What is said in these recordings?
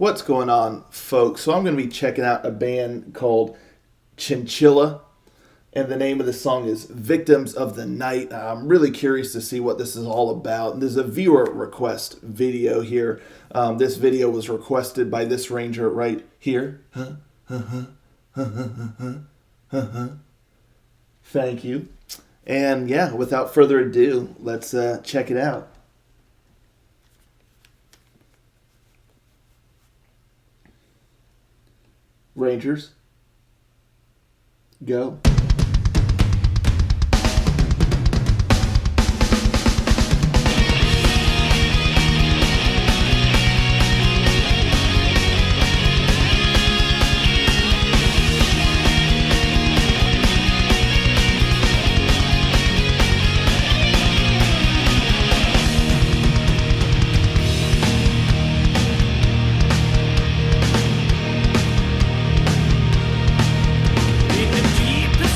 What's going on, folks? So I'm going to be checking out a band called Chinchilla, and the name of the song is Victims of the Night. I'm really curious to see what this is all about. There's a viewer request video here. This video was requested by this ranger right here. Thank you. And yeah, without further ado, let's check it out. Rangers, go. In the deepest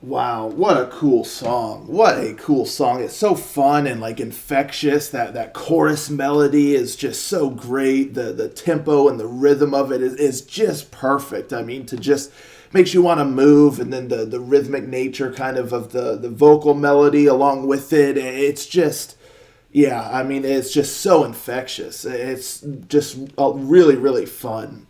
Wow, what a cool song. What a cool song. It's so fun and like infectious. That chorus melody is just so great. The tempo and the rhythm of it is just perfect. I mean, to just makes you want to move, and then the rhythmic nature kind of the vocal melody along with it. It's just, yeah, I mean, it's just so infectious. It's just really, really fun.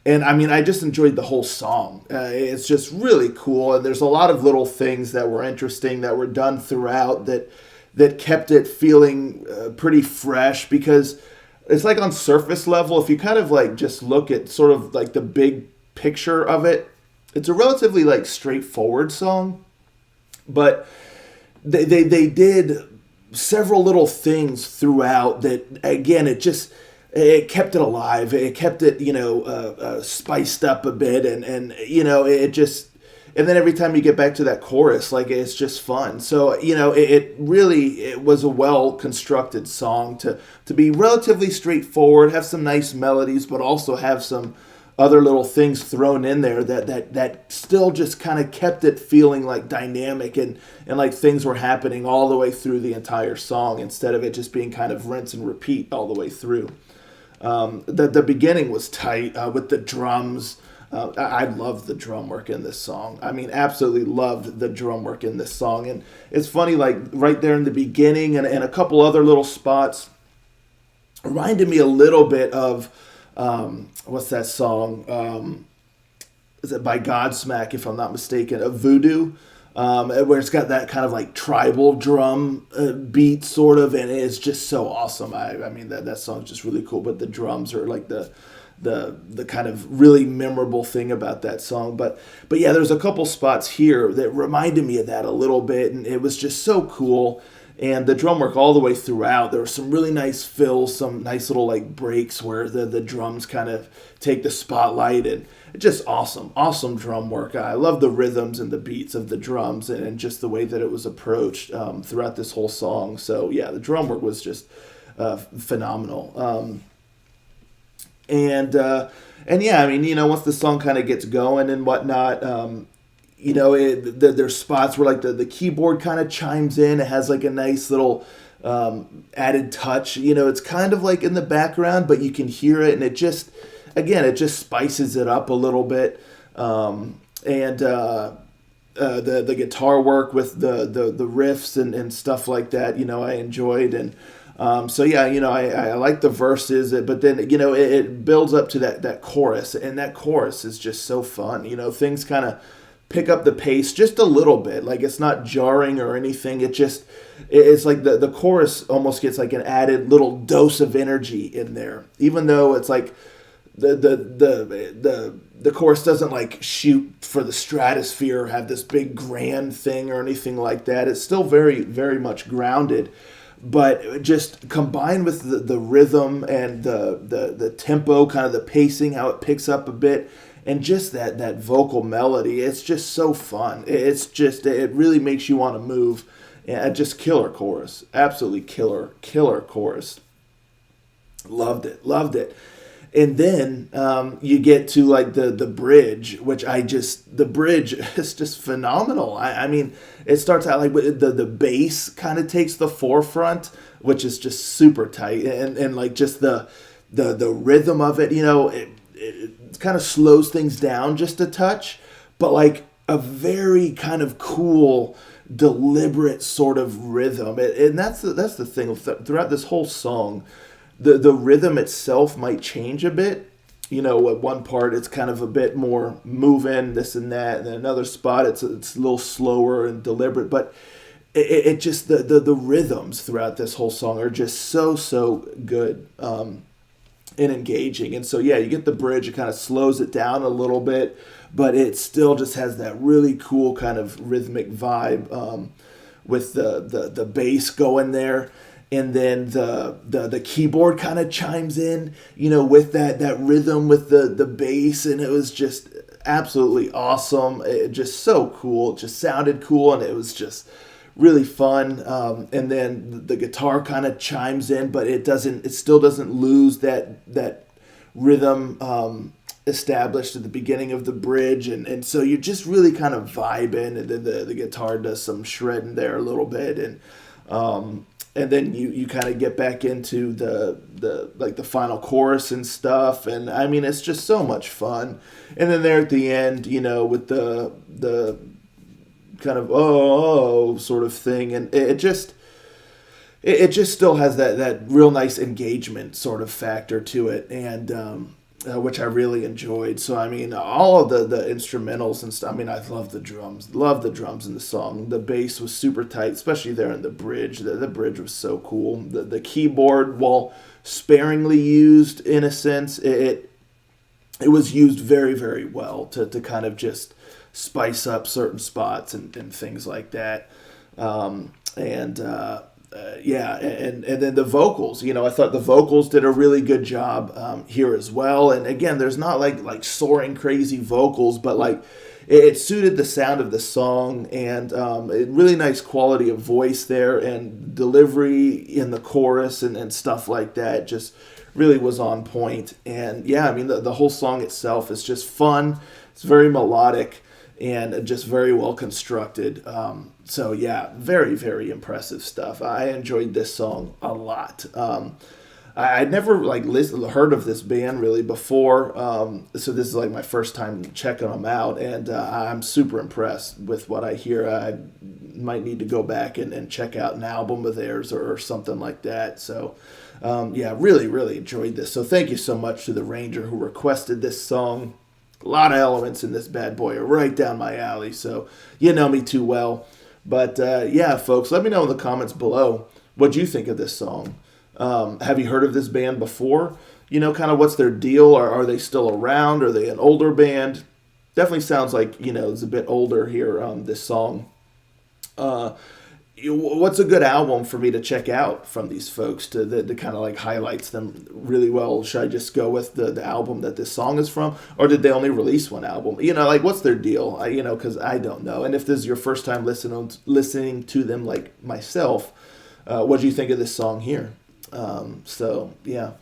And I mean, I just enjoyed the whole song. It's just really cool, and there's a lot of little things that were interesting that were done throughout that kept it feeling pretty fresh, because it's like on surface level, if you kind of like just look at sort of like the big picture of it, it's a relatively like straightforward song, but they did several little things throughout that, again, it kept it alive. It kept it, spiced up a bit, and it just, and then every time you get back to that chorus, like, it's just fun. So, it was a well constructed song to be relatively straightforward, have some nice melodies, but also have some other little things thrown in there that still just kind of kept it feeling like dynamic, and like things were happening all the way through the entire song, instead of it just being kind of rinse and repeat all the way through. The beginning was tight with the drums. I loved the drum work in this song. I mean, absolutely loved the drum work in this song. And it's funny, like right there in the beginning and a couple other little spots reminded me a little bit of, what's that song? Is it by Godsmack, if I'm not mistaken, of Voodoo? Where it's got that kind of like tribal drum beat sort of, and it's just so awesome. I mean, that song's just really cool, but the drums are like the kind of really memorable thing about that song. But yeah, there's a couple spots here that reminded me of that a little bit, and it was just so cool. And the drum work all the way throughout, there were some really nice fills, some nice little like breaks where the drums kind of take the spotlight, and just awesome drum work. I love the rhythms and the beats of the drums, and just the way that it was approached throughout this whole song. So yeah, the drum work was just phenomenal. And yeah, I mean, once the song kind of gets going and whatnot, there's spots where like the keyboard kind of chimes in. It has like a nice little added touch. It's kind of like in the background, but you can hear it, and it just spices it up a little bit. The guitar work with the riffs and stuff like that, I enjoyed. And so yeah, I like the verses, but then it builds up to that chorus, and that chorus is just so fun. Things kind of pick up the pace just a little bit. Like, it's not jarring or anything. It's like the chorus almost gets like an added little dose of energy in there, even though it's like the chorus doesn't like shoot for the stratosphere or have this big grand thing or anything like that. It's still very, very much grounded, but just combined with the rhythm and the tempo, kind of the pacing, how it picks up a bit, and just that vocal melody, it's just so fun. It really makes you want to move. And just killer chorus, absolutely killer chorus. Loved it. And then you get to like the bridge, which the bridge is just phenomenal. I mean, it starts out like with the bass kind of takes the forefront, which is just super tight, and like just the rhythm of it, it kind of slows things down just a touch, but like a very kind of cool, deliberate sort of rhythm. And that's the thing throughout this whole song. The rhythm itself might change a bit. At one part it's kind of a bit more move-in, this and that, and then another spot it's a little slower and deliberate. But it just the rhythms throughout this whole song are just so good and engaging. And so yeah, you get the bridge, it kind of slows it down a little bit, but it still just has that really cool kind of rhythmic vibe with the bass going there. And then the keyboard kind of chimes in, with that rhythm with the bass, and it was just absolutely awesome. It just so cool. It just sounded cool, and it was just really fun. And then the guitar kind of chimes in, but it still doesn't lose that rhythm. established at the beginning of the bridge, and so you're just really kind of vibing, and then the guitar does some shredding there a little bit, and then you kind of get back into the like the final chorus and stuff, and I mean it's just so much fun. And then there at the end, with the kind of sort of thing, and it just still has that real nice engagement sort of factor to it, and which I really enjoyed. So I mean, all of the instrumentals and stuff. I mean, I love the drums in the song. The bass was super tight, especially there in the bridge. The bridge was so cool. The keyboard, while sparingly used in a sense, it was used very, very well to kind of just spice up certain spots and things like that. And then the vocals, I thought the vocals did a really good job here as well. And again, there's not like soaring crazy vocals, but like it suited the sound of the song, and really nice quality of voice there, and delivery in the chorus and stuff like that just really was on point. And yeah, I mean, the whole song itself is just fun. It's very melodic and just very well constructed. So yeah, very, very impressive stuff. I enjoyed this song a lot. I'd never heard of this band really before, so this is like my first time checking them out, and I'm super impressed with what I hear. I might need to go back and check out an album of theirs or something like that. So yeah, really, really enjoyed this. So thank you so much to the Ranger who requested this song. A lot of elements in this bad boy are right down my alley, so you know me too well. But yeah, folks, let me know in the comments below what you think of this song. Have you heard of this band before? Kind of what's their deal? Are they still around? Are they an older band? Definitely sounds like, it's a bit older here, this song. What's a good album for me to check out from these folks to kind of like highlights them really well? Should I just go with the album that this song is from, or did they only release one album? Like what's their deal? Because I don't know. And if this is your first time listening to them like myself, what do you think of this song here? So yeah,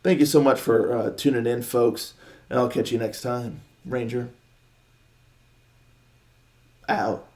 thank you so much for tuning in, folks, and I'll catch you next time. Ranger out.